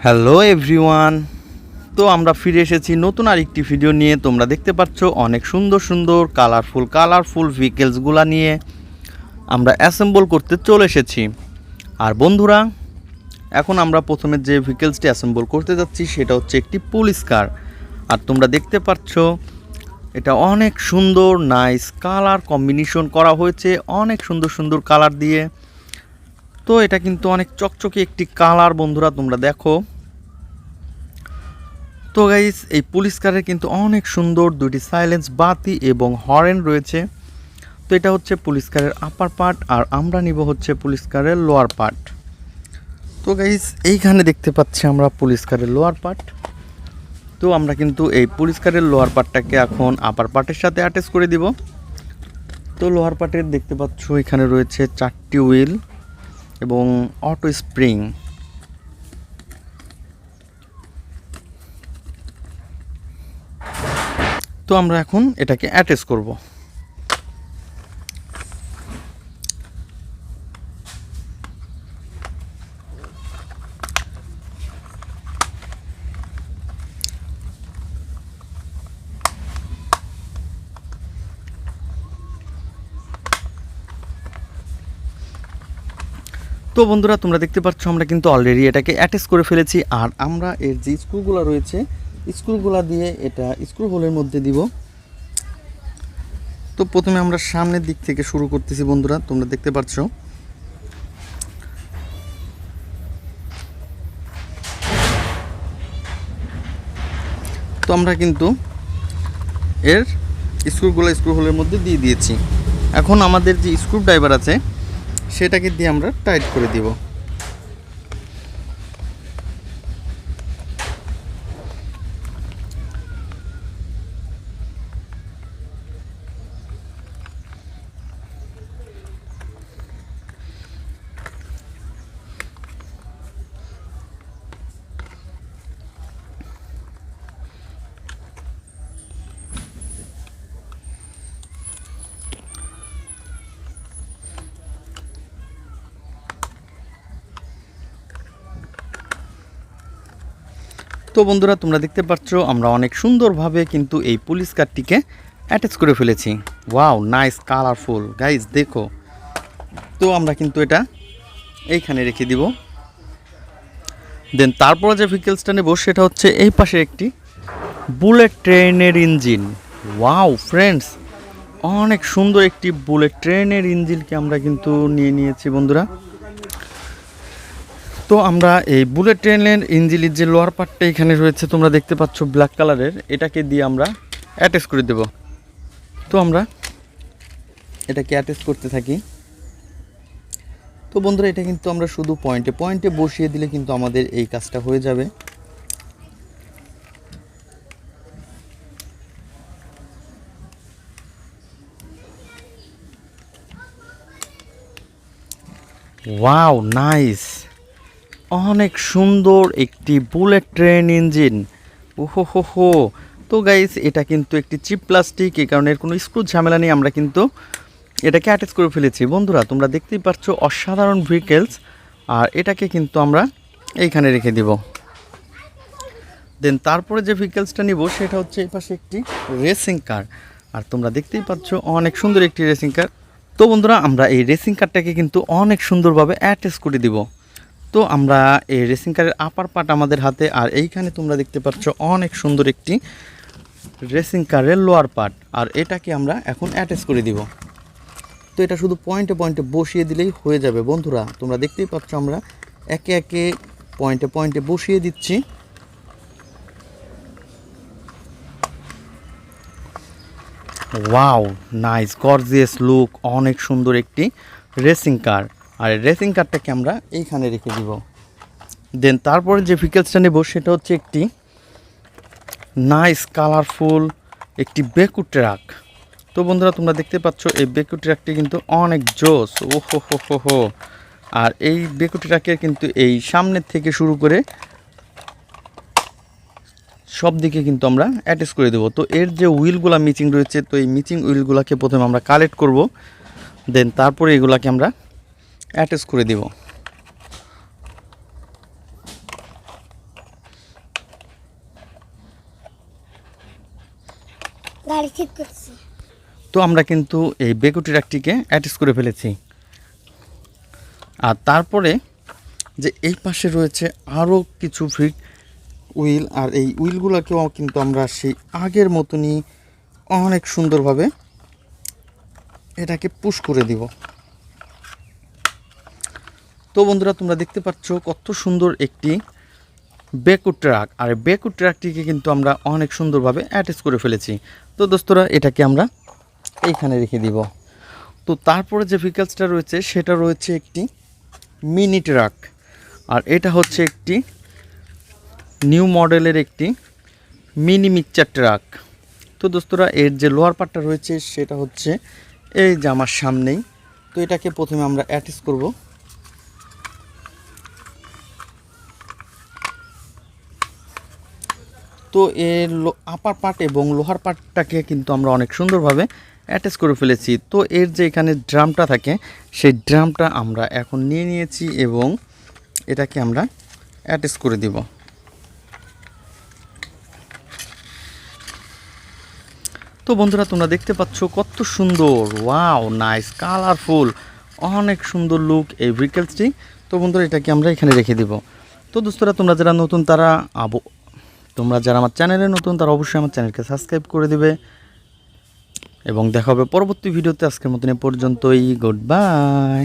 Hello everyone. তো আমরা ফিরে এসেছি নতুন আরেকটি ভিডিও নিয়ে। তোমরা দেখতে পাচ্ছ অনেক সুন্দর সুন্দর কালারফুল ভেহিকেলসগুলা নিয়ে আমরা অ্যাসেম্বল করতে চলে এসেছি। আর বন্ধুরা, এখন আমরা প্রথমে যে ভেহিকেলসটি অ্যাসেম্বল করতে যাচ্ছি সেটা হচ্ছে একটি পুলিশ কার। আর তোমরা দেখতে পাচ্ছ এটা অনেক সুন্দর নাইস কালার কম্বিনেশন করা হয়েছে, অনেক সুন্দর সুন্দর কালার দিয়ে। তো এটা কিন্তু অনেক চকচকে একটি কালার বন্ধুরা, তোমরা দেখো। তো গাইস, এই পুলিশ কারের কিন্তু অনেক সুন্দর দুটি সাইলেন্স বাতি এবং হর্ন রয়েছে। তো এটা হচ্ছে পুলিশ কারের আপার পার্ট, আর আমরা নিব হচ্ছে পুলিশ কারের লোয়ার পার্ট। তো গাইস, এইখানে দেখতে পাচ্ছি আমরা পুলিশ কারের লোয়ার পার্ট। তো আমরা কিন্তু এই পুলিশ কারের লোয়ার পার্টটাকে এখন আপার পার্টের সাথে অ্যাটাচ করে দিব। তো লোয়ার পার্টের দেখতে পাচ্ছ এখানে রয়েছে 4টি হুইল এবং অটো স্প্রিং। তো আমরা এখন এটাকে অ্যাটাচ করব। তো বন্ধুরা, তোমরা দেখতে পাচ্ছ আমরা কিন্তু অলরেডি এটাকে অ্যাটাচ করে ফেলেছি। আর আমরা এর যে স্ক্রুগুলো রয়েছে স্ক্রুগুলো দিয়ে এটা স্ক্রু হোলের মধ্যে দিব। তো প্রথমে আমরা সামনের দিক থেকে শুরু করতেছি বন্ধুরা, তোমরা দেখতে পাচ্ছ। তো আমরা কিন্তু এর স্ক্রুগুলো স্ক্রু হোলের মধ্যে দিয়ে দিয়েছি। এখন আমাদের যে স্ক্রু ড্রাইভার আছে সেটাকে দিয়ে আমরা টাইট করে দিব। তো বন্ধুরা, তোমরা দেখতে পাচ্ছ আমরা অনেক সুন্দরভাবে কিন্তু এই পুলিশ কারটিকে অ্যাটাচ করে ফেলেছি। ওয়াও, নাইস কালারফুল গাইজ, দেখো। তো আমরা কিন্তু এটা এইখানে রেখে দিব। দেন তারপরে যে ভেহিকেলসটা নেব সেটা হচ্ছে এই পাশে একটি বুলেট ট্রেনের ইঞ্জিন। ওয়াও ফ্রেন্ডস, অনেক সুন্দর একটি বুলেট ট্রেনের ইঞ্জিনকে আমরা কিন্তু নিয়ে নিয়েছি বন্ধুরা। তো আমরা এই বুলেট ট্রেনের ইঞ্জিনের যে লোয়ার পার্টটা এখানে রয়েছে তোমরা দেখতে পাচ্ছ ব্ল্যাক কালারের, এটাকে দিয়ে আমরা অ্যাটাচ করে দেব। তো আমরা এটাকে অ্যাটাচ করতে থাকি। তো বন্ধুরা, এটা কিন্তু আমরা শুধু পয়েন্টে পয়েন্টে বসিয়ে দিলে কিন্তু আমাদের এই কাজটা হয়ে যাবে। ওয়াও নাইস, অনেক সুন্দর একটি বুলেট ট্রেন ইঞ্জিন। ওহো হো হো। তো গাইস, এটা কিন্তু একটি চিপ প্লাস্টিক, এই কারণে কোনো স্ক্রু ঝামেলা নেই, আমরা কিন্তু এটাকে অ্যাটাচ করে ফেলেছি। বন্ধুরা, তোমরা দেখতেই পাচ্ছ অসাধারণ ভেহিকেলস। আর এটাকে কিন্তু আমরা এইখানে রেখে দিব। দেন তারপরে যে ভেহিকেলসটা নিব সেটা হচ্ছে এই পাশে একটি রেসিং কার। আর তোমরা দেখতেই পাচ্ছ অনেক সুন্দর একটি রেসিং কার। তো বন্ধুরা, আমরা এই রেসিং কারটাকে কিন্তু অনেক সুন্দরভাবে অ্যাটাচ করে দিব। তো আমরা এই রেসিং কারের আপার পার্ট আমাদের হাতে, আর এইখানে তোমরা দেখতে পাচ্ছ অনেক সুন্দর একটি রেসিং কারের লোয়ার পার্ট। আর এটাকে আমরা এখন অ্যাটাচ করে দিব। তো এটা শুধু পয়েন্টে পয়েন্টে বসিয়ে দিলেই হয়ে যাবে বন্ধুরা। তোমরা দেখতেই পাচ্ছ আমরা একে একে পয়েন্টে পয়েন্টে বসিয়ে দিচ্ছি। ওয়াও নাইস গর্জিয়াস লুক, অনেক সুন্দর একটি রেসিং কার। আর রেসিং কারটাকে আমরা এইখানে রেখে দিব। দেন তারপরে যে ভেহিকেলসটা নেব সেটা হচ্ছে একটি নাইস কালারফুল একটি বেকু ট্রাক। তো বন্ধুরা, তোমরা দেখতে পাচ্ছ এই বেকু ট্রাকটি কিন্তু অনেক জোস। ও হো হো হো হো। আর এই বেকু ট্রাকের কিন্তু এই সামনের থেকে শুরু করে সব দিকে কিন্তু আমরা অ্যাটাচ করে দেবো। তো এর যে হুইলগুলো মিচিং রয়েছে, তো এই মিচিং হুইলগুলোকে প্রথমে আমরা কালেক্ট করব। দেন তারপরে এগুলাকে আমরা অ্যাটাচ করে দেব। গাড়ি ঠিক করছি। তো আমরা কিন্তু এই বেকুটি রাকটিকে অ্যাটাচ করে ফেলেছি। আর তারপরে যে এই পাশে রয়েছে আরও কিছু ফিট উইল, আর এই উইলগুলোকেও কিন্তু আমরা সেই আগের মতনই অনেক সুন্দরভাবে এটাকে পুশ করে দিব। তো বন্ধুরা, তোমরা দেখতে পাচ্ছ কত সুন্দর একটি ব্যাকউড ট্রাক, আর ব্যাকউড ট্রাকটিকে কিন্তু আমরা অনেক সুন্দরভাবে অ্যাটাচ করে ফেলেছি। তো দোস্তরা, এটাকে আমরা এইখানে রেখে দিব। তো তারপরে যে ভেহিকলসটা রয়েছে সেটা রয়েছে একটি মিনি ট্রাক, আর এটা হচ্ছে একটি নিউ মডেলের একটি মিনি মিক্সচার ট্রাক। তো দোস্তরা, এর যে লোয়ার পার্টটা রয়েছে সেটা হচ্ছে এই যে আমার সামনেই। তো এটাকে প্রথমে আমরা অ্যাটাচ করব। তো এর আপার পার্ট এবং লোহার পার্টটাকে কিন্তু আমরা অনেক সুন্দরভাবে অ্যাটাচ করে ফেলেছি। তো এর যে এখানে ড্রামটা থাকে সেই ড্রামটা আমরা এখন নিয়ে নিয়েছি এবং এটাকে আমরা অ্যাটাচ করে দিব। তো বন্ধুরা, তোমরা দেখতে পাচ্ছ কত সুন্দর, ওয়াও নাইস, কালারফুল, অনেক সুন্দর লুক এই ভেহিকলসটি। তো বন্ধুরা, এটাকে আমরা এখানে রেখে দিব। তো দোস্তরা, তোমরা যারা নতুন তোমরা যারা আমার চ্যানেলে নতুন তারা অবশ্যই আমার চ্যানেলকে সাবস্ক্রাইব করে দিবে এবং দেখা হবে পরবর্তী ভিডিওতে। আজকের মতন এ পর্যন্তই, গুড বাই।